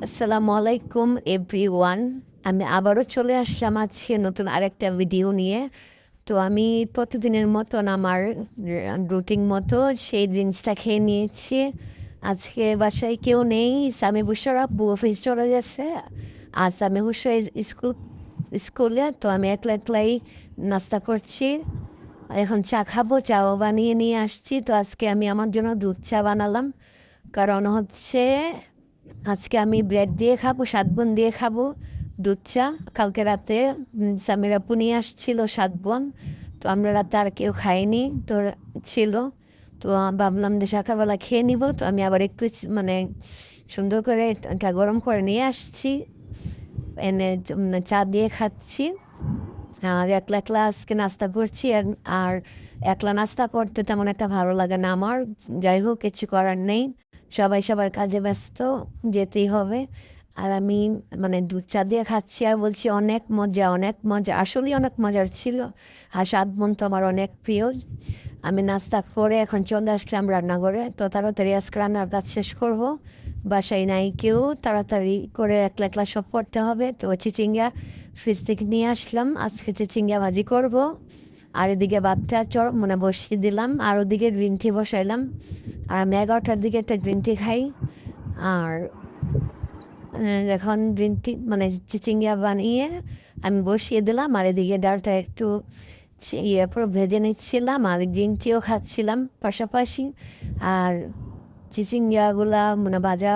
আসসালামু আলাইকুম এভরিওয়ান। আমি আবারও চলে আসলাম আজকে নতুন আরেকটা ভিডিও নিয়ে। তো আমি প্রতিদিনের মতন আমার রুটিন মতো সেই ড্রিঙ্কসটা খেয়ে নিয়েছি। আজকে বাসায় কেউ নেই, সামি বুসার আব্বু অফিস চলে গেছে আর সামি বুসা স্কুলে। তো আমি একলা একলাই নাস্তা করছি। এখন চা খাবো, চাও বানিয়ে নিয়ে আসছি। তো আজকে আমি আমার জন্য দুধ চা বানালাম, কারণ হচ্ছে আজকে আমি ব্রেড দিয়ে খাবো, সাতবন দিয়ে খাবো দুধ চা। কালকে রাতে সামিরা আপু নিয়ে আসছিল সাতবন, তো আমরা রাতে আর কেউ খাইনি, তো ছিল। তো ভাবলাম যে সকালবেলা খেয়ে নিব। তো আমি আবার একটু মানে সুন্দর করে গরম করে নিয়ে আসছি, এনে চা দিয়ে খাচ্ছি। আর একলা একলা আজকে নাস্তা করছি। আর একলা নাস্তা করতে তেমন একটা ভালো লাগে না আমার। যাই হোক, কিছু করার নেই, সবাই সবার কাজে ব্যস্ত, যেতেই হবে। আর আমি মানে দুধ চা দিয়ে খাচ্ছি আর বলছি অনেক মজা, অনেক মজা, আসলেই অনেক মজার ছিল। আর স্বাদ মন তো আমার অনেক প্রিয়। আমি নাস্তা করে এখন চলে আসলাম রান্নাঘরে। তো তাড়াতাড়ি আজকে রান্নার কাজ শেষ করব, বাসায় নাই কেউ, তাড়াতাড়ি করে একলা একলা সব করতে হবে। তো চিচিঙ্গা ফ্রিজ থেকে নিয়ে আসলাম, আজকে চিচিঙ্গা ভাজি করব। আর এদিকে ভাতটা মানে বসিয়ে দিলাম, আর ওদিকে গ্রিন টি বসাইলাম। আর আমি 11টার দিকে একটা গ্রিন টি খাই। আর এখন গ্রিন টি মানে চিচিঙ্গা বানিয়ে আমি বসিয়ে দিলাম, আর এদিকে ডালটা একটু ইয়ে পুরো ভেজে নিচ্ছিলাম, আর গ্রিন টিও খাচ্ছিলাম পাশাপাশি। আর চিচিঙ্গাগুলা মানে ভাজা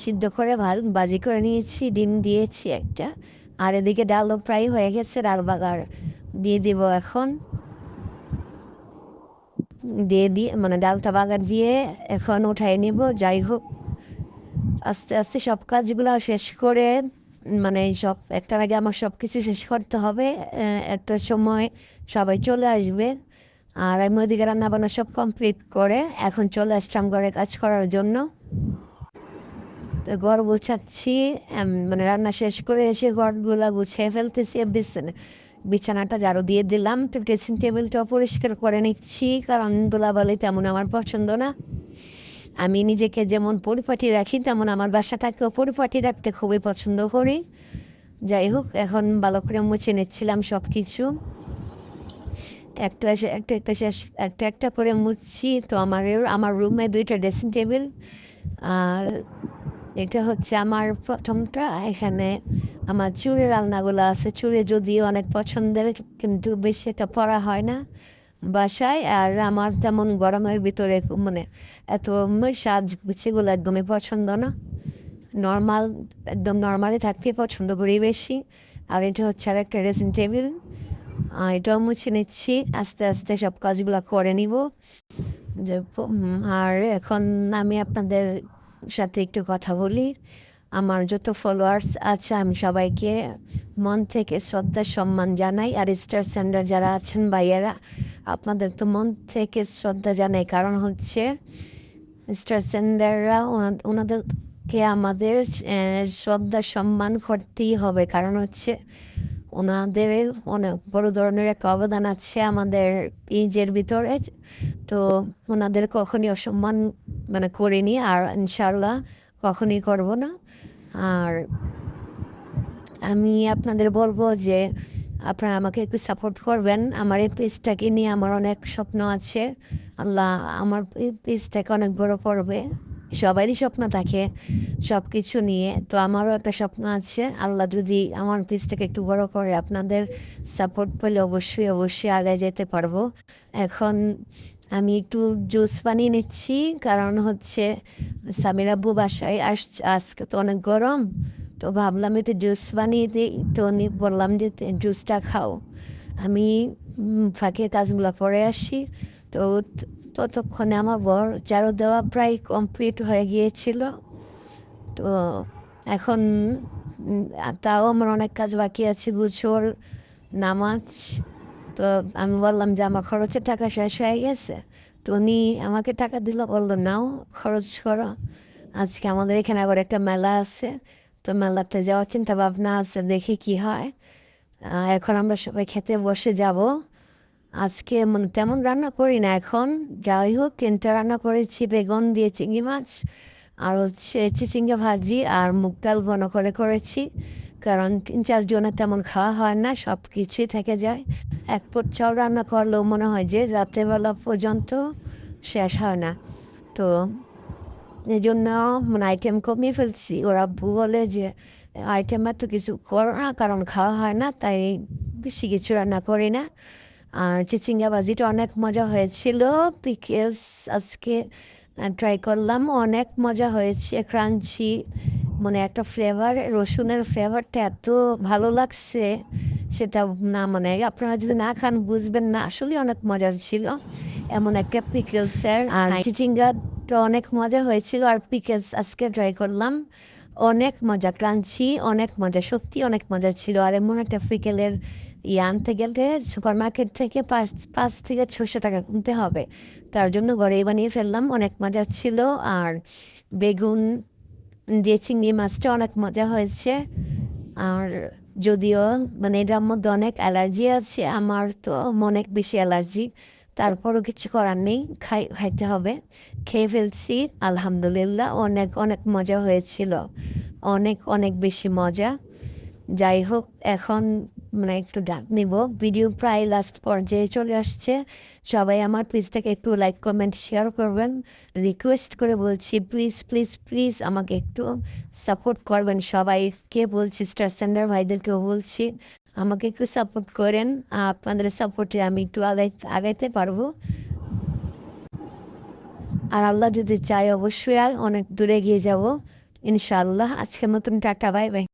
সিদ্ধ করে ভাজি করে নিয়েছি, ডিম দিয়েছি একটা। আর এদিকে ডালও প্রায় হয়ে গেছে, ডাল বাগার দিয়ে দিব এখন। দিয়ে মানে ডালটা বাগার দিয়ে এখন উঠাই নিব। যাই হোক, আস্তে আস্তে সব কাজগুলো শেষ করে মানে সব একটার আগে আমার সব কিছু শেষ করতে হবে। একটার সময় সবাই চলে আসবে। আর আমি ওইদিকে রান্নাবান্না সব কমপ্লিট করে এখন চলে আসলাম ঘরে কাজ করার জন্য। তো ঘর গুছাচ্ছি, মানে রান্না শেষ করে এসে ঘরগুলা গুছিয়ে ফেলতেছি। বিছানাটা ঝাড়ু দিয়ে দিলাম, তো ড্রেসিং টেবিলটাও পরিষ্কার করে নিচ্ছি, কারণ ধুলাবালি তেমন আমার পছন্দ না। আমি নিজেকে যেমন পরিপাটি রাখি, তেমন আমার বাসাটাকেও পরিপাটি রাখতে খুবই পছন্দ করি। যাই হোক, এখন ভালো করে মুছে নিচ্ছিলাম সব কিছু, একটা একটা একটা শেষ একটা একটা করে মুছছি। তো আমার রুমে 2টা ড্রেসিং টেবিল। আর এটা হচ্ছে আমার প্রথমটা। এখানে আমার চুড়ের আলনাগুলো আছে, চুড়ে যদিও অনেক পছন্দের, কিন্তু বেশি একটা পরা হয় না বাসায়। আর আমার তেমন গরমের ভিতরে মানে এত সাজগুলো একদমই পছন্দ না। নর্মাল, একদম নর্মালি থাকতে পছন্দ করি বেশি। আর এটা হচ্ছে আর একটা ড্রেসিং টেবিল, এটাও মুছে নিচ্ছি, আস্তে আস্তে সব কাজগুলো করে নিব। আর এখন আমি আপনাদের সাথে একটু কথা বলি। আমার যত ফলোয়ার্স আছে আমি সবাইকে মন থেকে শ্রদ্ধা সম্মান জানাই। আর স্টার সেন্ডার যারা আছেন ভাইয়েরা, আপনাদের তো মন থেকে শ্রদ্ধা জানাই, কারণ হচ্ছে স্টার সেন্ডাররা ওনাদেরকে আমাদের শ্রদ্ধা সম্মান করতেই হবে, কারণ হচ্ছে ওনাদের অনেক বড় ধরনের একটা অবদান আছে আমাদের পেজের ভিতরে। তো ওনাদের কখনই অসম্মান মানে করিনি, আর ইনশাল্লাহ কখনই করব না। আর আমি আপনাদের বলবো যে আপনারা আমাকে একটু সাপোর্ট করবেন। আমার এই পেজটাকে নিয়ে আমার অনেক স্বপ্ন আছে। আল্লাহ আমার এই পেজটাকে অনেক বড় করবে। সবারই স্বপ্ন থাকে সব কিছু নিয়ে, তো আমারও একটা স্বপ্ন আছে। আল্লাহ যদি আমার পেজটাকে একটু বড় করে, আপনাদের সাপোর্ট পেলে অবশ্যই অবশ্যই আগে যেতে পারবো। এখন আমি একটু জুস বানিয়ে নিচ্ছি, কারণ হচ্ছে সামির আব্বু বাসায় আজকে তো অনেক গরম। তো ভাবলাম একটু জুস বানিয়ে দিই, তো উনি বললাম যে জুসটা খাও। আমি ফাঁকে কাজগুলো করে আসি। তো ততক্ষণে আমার বর ঝাড়ু দেওয়া প্রায় কমপ্লিট হয়ে গিয়েছিল। তো এখন তাও আমার অনেক কাজ বাকি আছে, গুছোর নামাজ। তো আমি বললাম যে আমার খরচের টাকা শেষ হয়ে গেছে। তো উনি আমাকে টাকা দিল, বললো নাও খরচ করো। আজকে আমাদের এখানে আবার একটা মেলা আছে, তো মেলাতে যাওয়ার চিন্তা ভাবনা আছে, দেখি কি হয়। এখন আমরা সবাই খেতে বসে যাব। আজকে মানে তেমন রান্না করি না এখন, যাই হোক, কিন্তু রান্না করেছি বেগুন দিয়ে চিংড়ি মাছ, আর হচ্ছে চিচিঙ্গা ভাজি আর মুগ ডাল ঘন করে করেছি, কারণ 3-4 জনের তেমন খাওয়া হয় না, সব কিছুই থেকে যায়। এক পট চাল রান্না করলেও মনে হয় যে রাত্রেবেলা পর্যন্ত শেষ হয় না। তো এই জন্য মানে আইটেম কমিয়ে ফেলছি। ওর আব্বু বলে যে আইটেম এত কিছু করো না, কারণ খাওয়া হয় না, তাই বেশি কিছু রান্না করি না। আর চিচিঙ্গা ভাজিটা অনেক মজা হয়েছিল। পিকেলস আজকে ট্রাই করলাম, অনেক মজা হয়েছে, ক্রাঞ্চি, মানে একটা ফ্লেভার, রসুনের ফ্লেভারটা এত ভালো লাগছে, সেটা না মানে আপনারা যদি না খান বুঝবেন না, আসলে অনেক মজা ছিল এমন একটা পিকেলসের। আর চিচিঙ্গাটা অনেক মজা হয়েছিল, আর পিকেলস আজকে ট্রাই করলাম, অনেক মজা, ক্রাঞ্চি, অনেক মজা, সত্যি অনেক মজা ছিল। আর এমন একটা পিকেলের আনতে গেলে সুপার মার্কেট থেকে 500-600 টাকা কিনতে হবে, তার জন্য ঘরেই বানিয়ে ফেললাম, অনেক মজা ছিল। আর বেগুন দিয়ে চিংড়ি মাছটা অনেক মজা হয়েছে। আর যদিও মানে এটার মধ্যে অনেক অ্যালার্জি আছে, আমার তো অনেক বেশি অ্যালার্জি, তারপরও কিছু করার নেই, খাইতে হবে। খেয়ে ফেলছি, আলহামদুলিল্লাহ, অনেক অনেক মজা হয়েছিল, অনেক অনেক বেশি মজা। যাই হোক, এখন মানে একটু ডাক নিব, ভিডিও প্রায় লাস্ট পর্যায়ে চলে আসছে। সবাই আমার পেজটাকে একটু লাইক কমেন্ট শেয়ার করবেন, রিকোয়েস্ট করে বলছি, প্লিজ প্লিজ প্লিজ আমাকে একটু সাপোর্ট করবেন। সবাইকে বলছি, স্টার সেন্ডার ভাইদেরকেও বলছি, আমাকে একটু সাপোর্ট করেন, আপনাদের সাপোর্টে আমি একটু আগাইতে পারবো। আর আল্লাহ যদি চাই অবশ্যই অনেক দূরে গিয়ে যাব ইনশাআল্লাহ। আজকের মতন টাটা, বাই বাই।